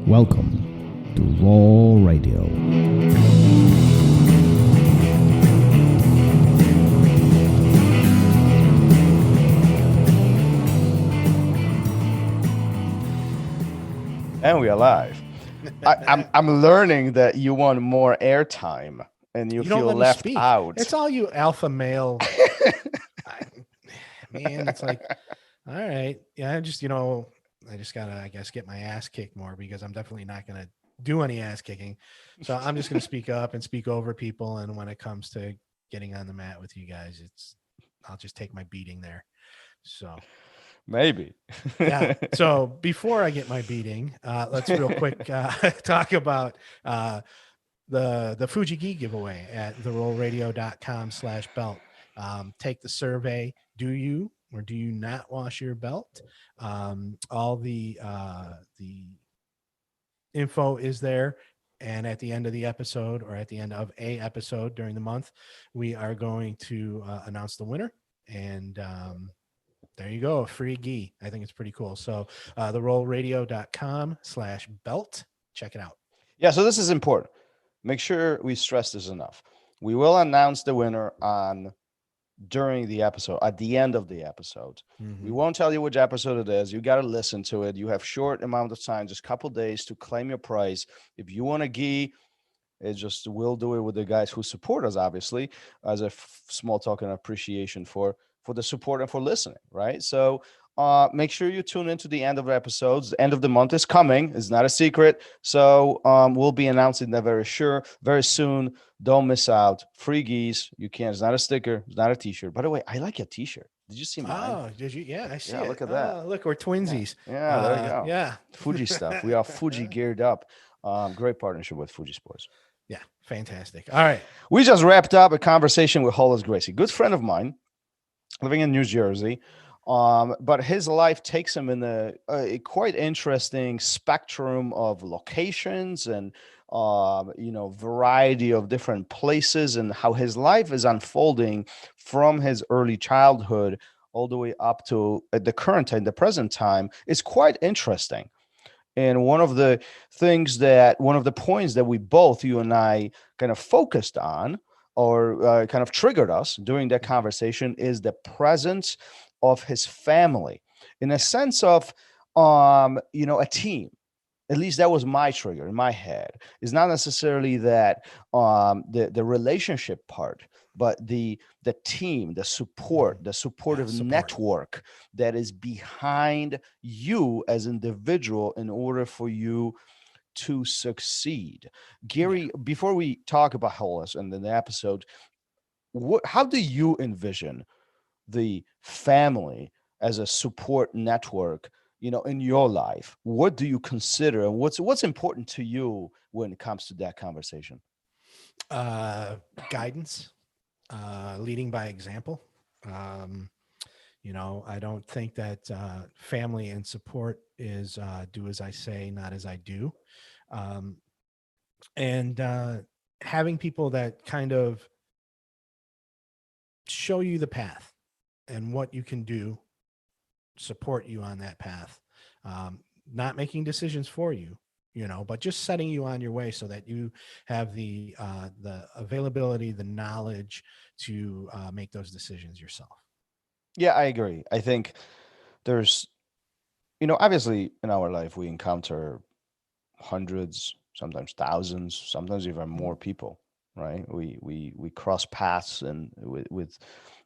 Welcome to Raw Radio. And we are live. I'm learning that you want more airtime and you don't feel let me left speak. out. It's all you alpha male. Man, it's like, all right. Yeah, I just gotta, I guess, get my ass kicked more because I'm definitely not gonna do any ass kicking. So I'm just gonna speak up and speak over people. And when it comes to getting on the mat with you guys, I'll just take my beating there. So Maybe. yeah. So before I get my beating, let's real quick talk about the Fujiki Giveaway at therollradio.com/belt. Take the survey. Do you or do you not wash your belt? All the info is there. And at the end of the episode, or at the end of a episode during the month, we are going to announce the winner. And there you go, a free gi. I think it's pretty cool. So therollradio.com/belt. Check it out. Yeah, so this is important. Make sure we stress this enough. We will announce the winner during the episode, at the end of the episode. We won't tell you which episode it is. You got to listen to it. You have short amount of time, just a couple days to claim your prize. If you want a gi, we'll do it with the guys who support us, obviously, as a small token of appreciation for the support and for listening, right? So make sure you tune into the end of the episodes. The end of the month is coming. It's not a secret. So we'll be announcing that very soon. Don't miss out. Free geese. You can. It's not a sticker. It's not a t-shirt. By the way, I like your t-shirt. Did you see mine? Oh, did you? Yeah, I see it. Look at that. Look, we're twinsies. Yeah, there you go. Yeah. Fuji stuff. We are Fuji geared up. Great partnership with Fuji Sports. Yeah, fantastic. All right. We just wrapped up a conversation with Hollis Gracie, good friend of mine, living in New Jersey. But his life takes him in a quite interesting spectrum of locations and variety of different places, and how his life is unfolding from his early childhood all the way up to the current time, the present time, is quite interesting. And one of the points that we both, you and I, kind of focused on, or kind of triggered us during that conversation, is the presence of his family, in a sense of, a team. At least that was my trigger in my head. It's not necessarily that the relationship part, but the team, the supportive network that is behind you as individual in order for you to succeed. Gary, before we talk about Hollis and then the episode, how do you envision the family as a support network, in your life? What do you consider, and what's important to you when it comes to that conversation? Guidance, leading by example. I don't think that family and support is do as I say, not as I do. And having people that kind of show you the path and what you can do, support you on that path, not making decisions for you, but just setting you on your way so that you have the availability, the knowledge to make those decisions yourself. Yeah, I agree. I think there's, obviously in our life we encounter hundreds, sometimes thousands, sometimes even more people, right? We cross paths and with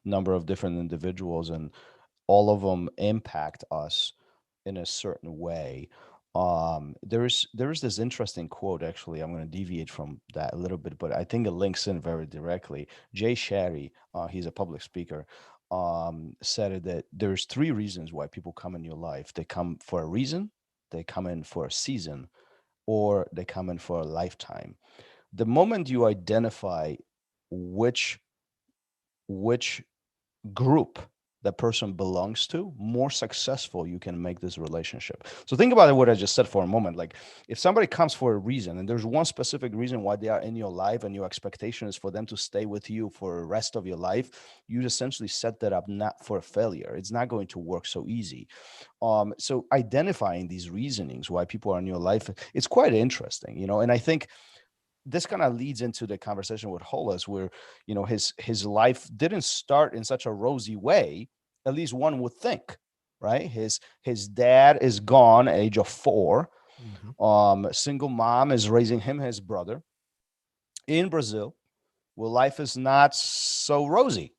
number of different individuals, and all of them impact us in a certain way. There's this interesting quote. Actually, I'm going to deviate from that a little bit, but I think it links in very directly. Jay Sherry, he's a public speaker, said that there's 3 reasons why people come in your life. They come for a reason, they come in for a season, or they come in for a lifetime. The moment you identify which group that person belongs to, more successful you can make this relationship. So think about it, what I just said for a moment. Like if somebody comes for a reason and there's one specific reason why they are in your life and your expectation is for them to stay with you for the rest of your life, you essentially set that up not for a failure. It's not going to work so easy. So identifying these reasonings why people are in your life, it's quite interesting, and I think this kind of leads into the conversation with Hollis, where his life didn't start in such a rosy way. At least one would think, right? His dad is gone, age of 4. Mhm. Single mom is raising him, his brother, in Brazil, where life is not so rosy,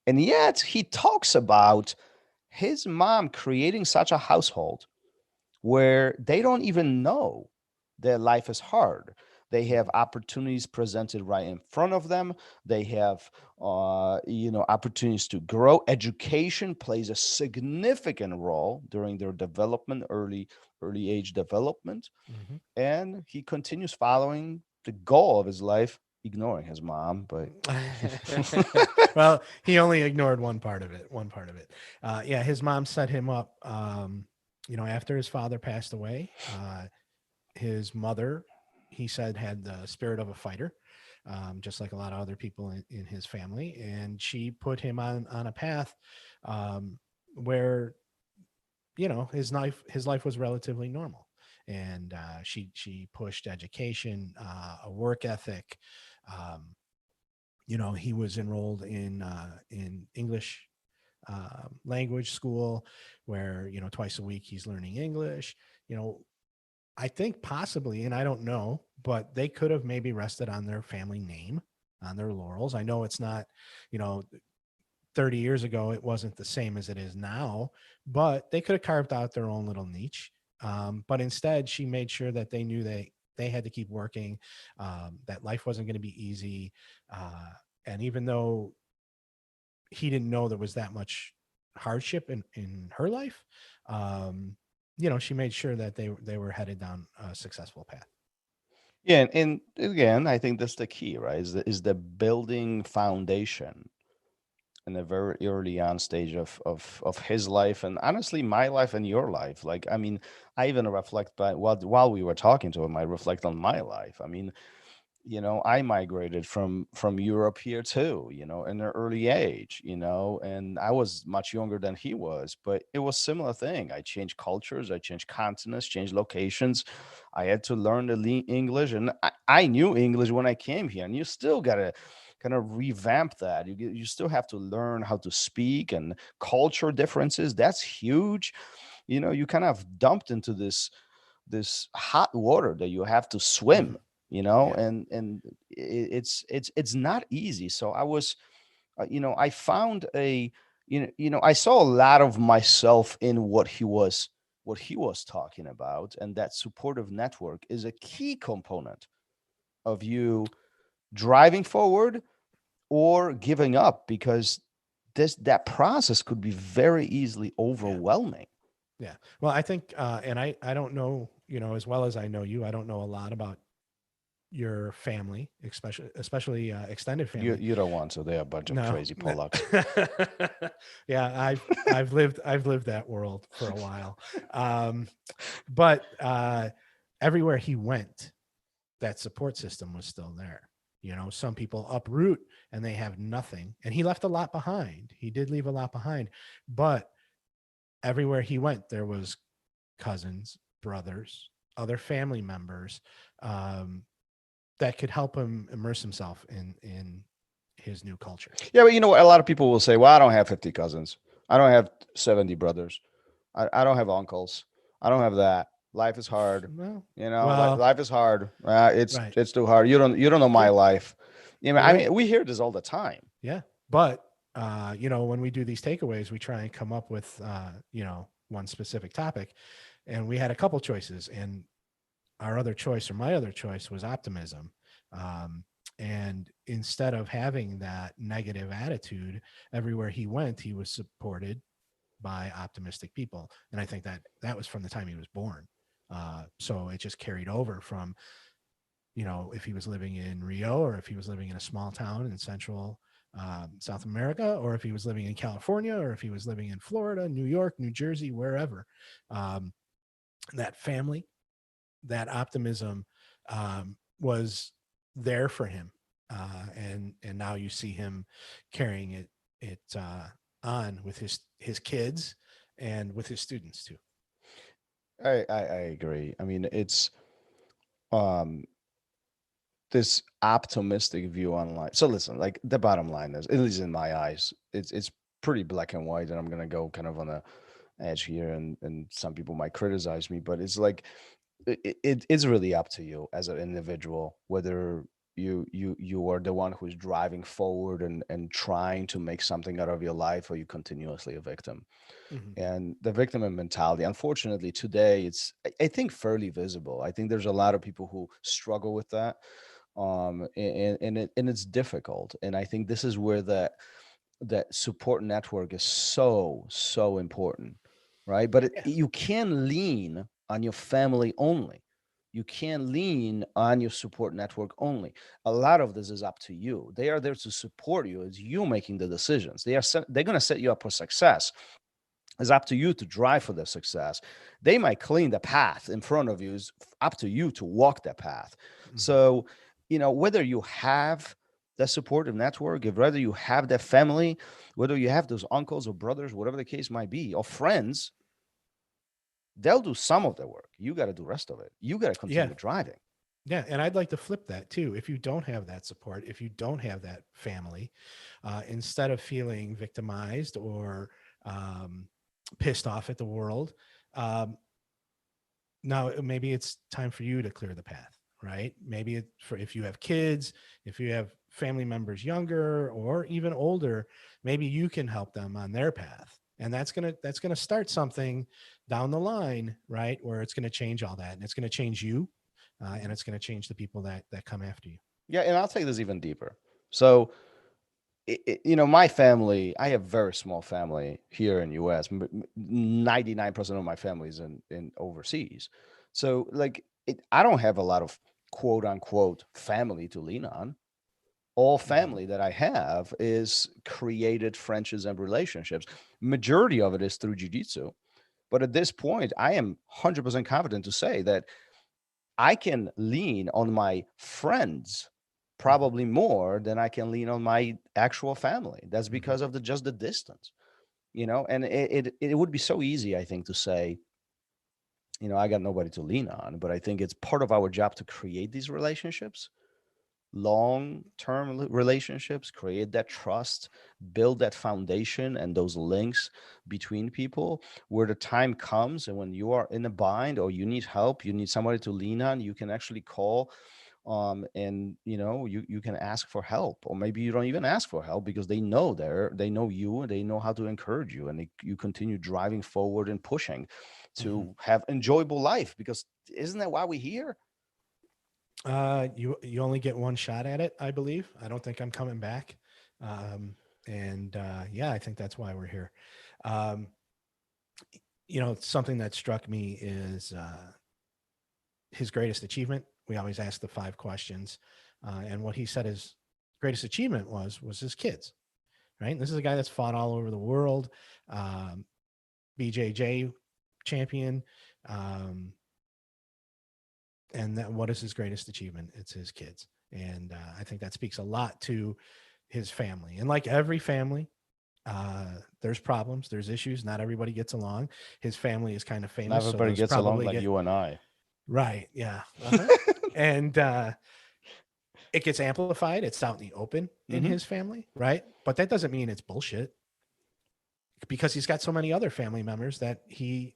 and yet he talks about his mom creating such a household where they don't even know their life is hard. They have opportunities presented right in front of them. They have, opportunities to grow. Education plays a significant role during their development, early age development. Mhm. And he continues following the goal of his life, ignoring his mom. But Well, he only ignored one part of it. Yeah, his mom set him up. After his father passed away, his mother, he said, had the spirit of a fighter, just like a lot of other people in his family, and she put him on a path where his life was relatively normal, and she pushed education, a work ethic. Um, he was enrolled in English language school, where twice a week he's learning English. You know, I think possibly, and I don't know, but they could have maybe rested on their family name, on their laurels. I know it's not, you know, 30 years ago, it wasn't the same as it is now, but they could have carved out their own little niche. But instead, she made sure that they knew they had to keep working, that life wasn't going to be easy. Uh, and even though he didn't know there was that much hardship in her life, um, she made sure that they were headed down a successful path. yeah, and again, I think that's the key, right? Is the building foundation in a very early on stage of his life, and honestly my life and your life. Like, I mean, I even reflect by while we were talking to him, I reflect on my life. I mean, I migrated from Europe here too, in an early age, and I was much younger than he was, but it was similar thing. I changed cultures, I changed continents, changed locations. I had to learn the English, and I knew English when I came here, and you still gotta kind of revamp that. You still have to learn how to speak, and culture differences, that's huge. You kind of dumped into this hot water that you have to Mhm. swim, Yeah. and it's not easy. So I was, I found I saw a lot of myself in what he was talking about, and that supportive network is a key component of you driving forward or giving up, because that process could be very easily Yeah. overwhelming. Yeah. Well, I think, and I don't know, as well as I know you, I don't know a lot about your family, especially extended You family. you don't want to. They're a bunch of No. crazy Polacks. Yeah, I've lived that world for a while. But everywhere he went, that support system was still there. Some people uproot and they have nothing. And he left a lot behind. He did leave a lot behind, but everywhere he went, there was cousins, brothers, other family members, um, that could help him immerse himself in his new culture. Yeah, but a lot of people will say, "Well, I don't have 50 cousins. I don't have 70 brothers. I don't have uncles. I don't have that. Life is hard. Well, Like well, life is hard. It's right. it's too hard. You don't know my You're life. you're I right. mean, we hear this all the time. Yeah, but when we do these takeaways, we try and come up with one specific topic, and we had a couple choices, and our other choice, or my other choice, was optimism. Um, and instead of having that negative attitude, everywhere he went, he was supported by optimistic people. And I think that was from the time he was born. So it just carried over from, if he was living in Rio, or if he was living in a small town in central South America, or if he was living in California, or if he was living in Florida, New York, New Jersey, wherever. That family, that optimism was there for him, and now you see him carrying it on with his kids and with his students too. I agree. I mean, it's um this optimistic view on life. So listen, like the bottom line is, at least in my eyes, it's pretty black and white, and I'm gonna go kind of on a edge here, and some people might criticize me, but it's like it's really up to you as an individual whether you are the one who's driving forward and trying to make something out of your life, or you continuously a victim. Mhm. And the victim mentality, unfortunately today, it's I think fairly visible. I think there's a lot of people who struggle with that, and it's difficult. And I think this is where that support network is so important, right? But Yeah. you can lean on your family only. You can lean on your support network only. A lot of this is up to you. They are there to support you. It's you making the decisions. They're going to set you up for success. It's up to you to drive for their success. They might clean the path in front of you. It's up to you to walk that path. Mhm. So, whether you have that supportive network, if whether you have that family, whether you have those uncles or brothers, whatever the case might be, or friends, they'll do some of the work. You got to do the rest of it. You got to Yeah. continue driving. Yeah, and I'd like to flip that too. If you don't have that support, if you don't have that family, instead of feeling victimized or um, pissed off at the world, um, now maybe it's time for you to clear the path, right? Maybe for if you have kids, if you have family members younger or even older, maybe you can help them on their path, and that's gonna start something down the line, right? Where it's gonna change all that, and it's gonna change you, and it's gonna change the people that come after you. Yeah, and I'll take this even deeper. So, my family, I have very small family here in US. 99% of my family is in overseas. So like I don't have a lot of quote unquote family to lean on. All Mhm. family that I have is created friendships and relationships. Majority of it is through jiu-jitsu. But at this point, I am 100% confident to say that I can lean on my friends Mhm. probably more than I can lean on my actual family. That's Mhm. because of the distance, and it would be so easy, I think, to say, I got nobody to lean on, but I think it's part of our job to create these relationships, long-term relationships, create that trust, build that foundation and those links between people, where the time comes and when you are in a bind or you need help, you need somebody to lean on, you can actually call, and you can ask for help, or maybe you don't even ask for help because they know you, and they know how to encourage you, and you continue driving forward and pushing Mhm. to have enjoyable life, because isn't that why we're here? You only get one shot at it, I believe. I don't think I'm coming back. Um, and yeah, I think that's why we're here. Um, something that struck me is his greatest achievement. We always ask the 5 questions, and what he said his greatest achievement was his kids. Right, and this is a guy that's fought all over the world, um, BJJ champion, um, and that what is his greatest achievement? It's his kids, and I think that speaks a lot to his family. And like every family, there's problems, there's issues. Not everybody gets along. His family is kind of Not famous, so everybody those gets along probably like get you and I. right. Yeah, and it gets amplified. It's out in the open in Hmm. his family, right? But that doesn't mean it's bullshit, because he's got so many other family members that he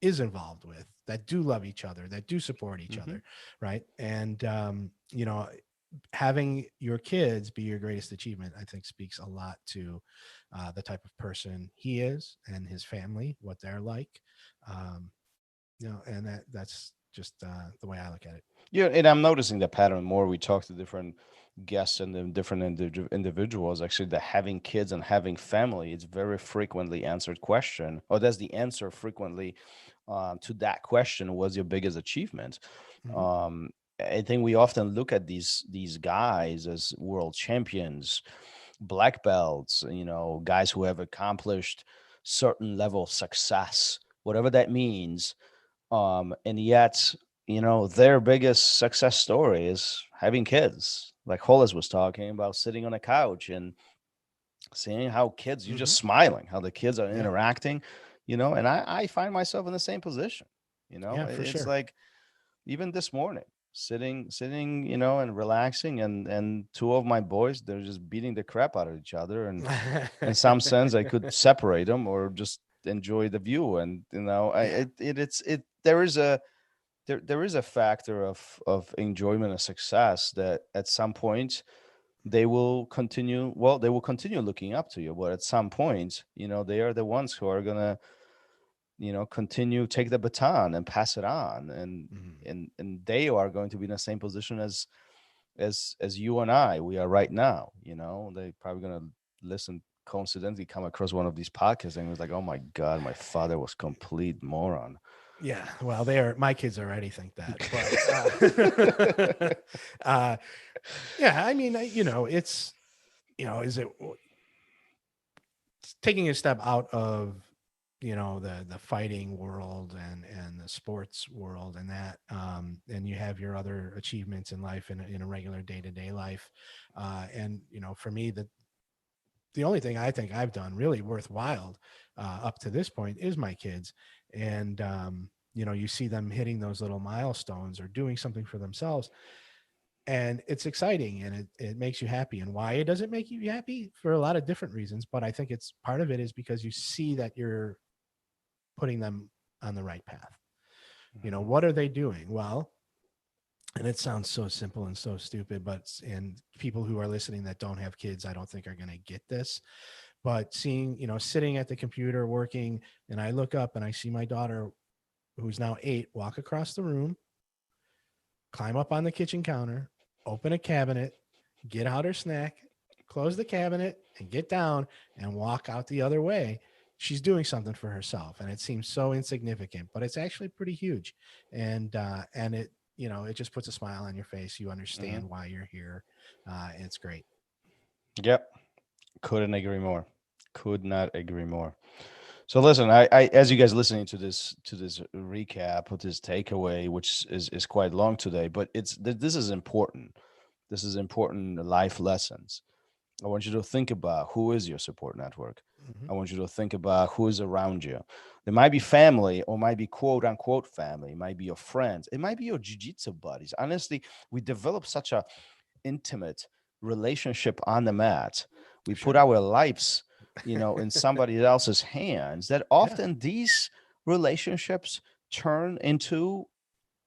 is involved with that do love each other, that do support each Hmm. other, right? And having your kids be your greatest achievement, I think, speaks a lot to the type of person he is and his family, what they're like. Um, and that's just the way I look at it. Yeah, and I'm noticing the pattern more. We talk to different guests and then different individuals. Actually, that having kids and having family, it's very frequently answered question, or that's the answer frequently to that question. Was your biggest achievement? Mhm. Um, I think we often look at these guys as world champions, black belts, guys who have accomplished certain level of success, whatever that means. And yet, their biggest success story is having kids. Like Hollis was talking about, sitting on a couch and seeing how kids, you're just smiling, how the kids are interacting, and I find myself in the same position. Yeah, for It's sure. like even this morning, sitting, and relaxing, and two of my boys, they're just beating the crap out of each other. And in some sense, I could separate them or just enjoy the view. And, there is a, there is a factor of enjoyment and success that at some point they will continue, they will continue looking up to you, but at some point, they are the ones who are gonna, continue, take the baton and pass it on. And they are going to be in the same position as you and we are right now. They probably gonna listen, coincidentally come across one of these podcasts and was like, oh my god, my father was complete moron. Yeah, well, my kids already think that, but yeah, I mean, it's, is it taking a step out of, the fighting world and the sports world, and that, and you have your other achievements in life in a regular day-to-day life. And, for me, the only thing I think I've done really worthwhile up to this point is my kids. And, you see them hitting those little milestones or doing something for themselves. And it's exciting, and it makes you happy. And why does it make you happy? For a lot of different reasons. But I think it's part of it is because you see that you're putting them on the right path. What are they doing? Well, and it sounds so simple and so stupid, and people who are listening that don't have kids, I don't think are going to get this. But seeing, sitting at the computer working, and I look up and I see my daughter, who's now 8, walk across the room, climb up on the kitchen counter, open a cabinet, get out her snack, close the cabinet, and get down and walk out the other way. She's doing something for herself, and it seems so insignificant, but it's actually pretty huge. And it, it just puts a smile on your face. You understand why you're here. And it's great. Yep. Couldn't agree more. Could not agree more. So listen, I as you guys listening to this recap, or this takeaway, which is quite long today, but this is important. This is important life lessons. I want you to think about who is your support network. I want you to think about who is around you. There might be family, or might be quote unquote family. It might be your friends. It might be your jiu-jitsu buddies. Honestly, we develop such a intimate relationship on the mat. We put our lives, in somebody else's hands, that often these relationships turn into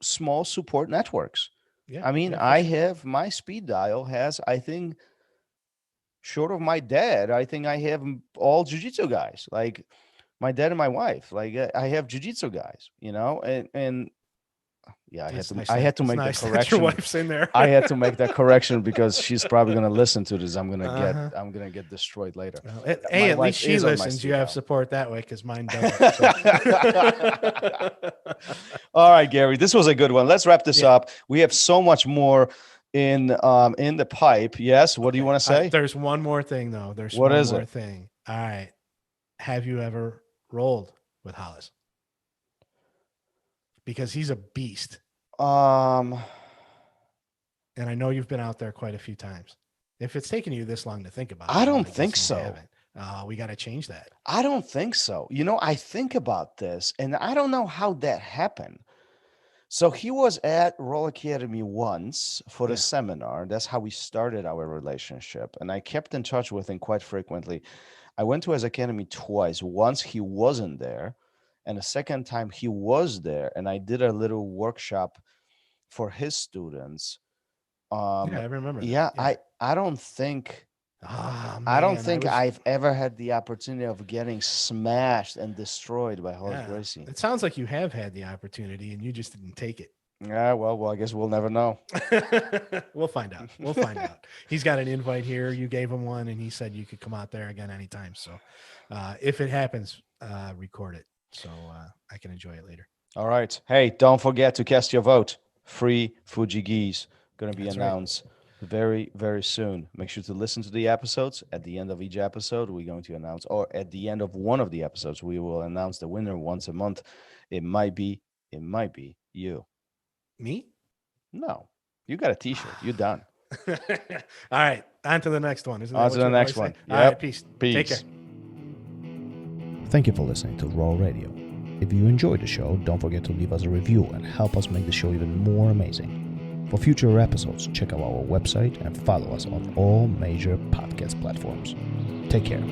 small support networks. Yeah. I mean, I have my speed dial has, I think, short of my dad, I think I have all jiu-jitsu guys, like my dad and my wife. Like I have jiu-jitsu guys, and yeah, I had to make the correction. Your wife's in there. I had to make that correction because she's probably gonna listen to this. I'm gonna get destroyed later. Well, hey, at least she listens. You have support that way, because mine doesn't. So. All right, Gary, this was a good one. Let's wrap this up. We have so much more in the pipe. Yes. What do you want to say? There's one more thing though. What is it? Thing. All right. Have you ever rolled with Hollis? Because he's a beast. And I know you've been out there quite a few times. If it's taken you this long to think about it, I don't think so. We got to change that. I don't think so. I think about this, and I don't know how that happened. So he was at Roll Academy once for the seminar. That's how we started our relationship. And I kept in touch with him quite frequently. I went to his academy twice. Once he wasn't there, and the second time he was there. And I did a little workshop for his students. I remember. Yeah, I don't think... I don't think I've ever had the opportunity of getting smashed and destroyed by Hollis Gracie. It sounds like you have had the opportunity and you just didn't take it. Yeah, well, I guess we'll never know. We'll find out. He's got an invite here. You gave him one, and he said you could come out there again anytime. So if it happens, record it so I can enjoy it later. All right. Hey, don't forget to cast your vote. Free Fuji Gis going to be announced. Right. very, very soon. Make sure to listen to the episodes. At the end of each episode, we're going to announce, or at the end of one of the episodes, we will announce the winner once a month. It might be you. Me? No, you got a T-shirt. You're done. All right, on to the next one. Isn't that On what to the you next always one. say? All Yep. right, peace. Peace. Take care. Thank you for listening to Raw Radio. If you enjoyed the show, don't forget to leave us a review and help us make the show even more amazing. For future episodes, check out our website and follow us on all major podcast platforms. Take care.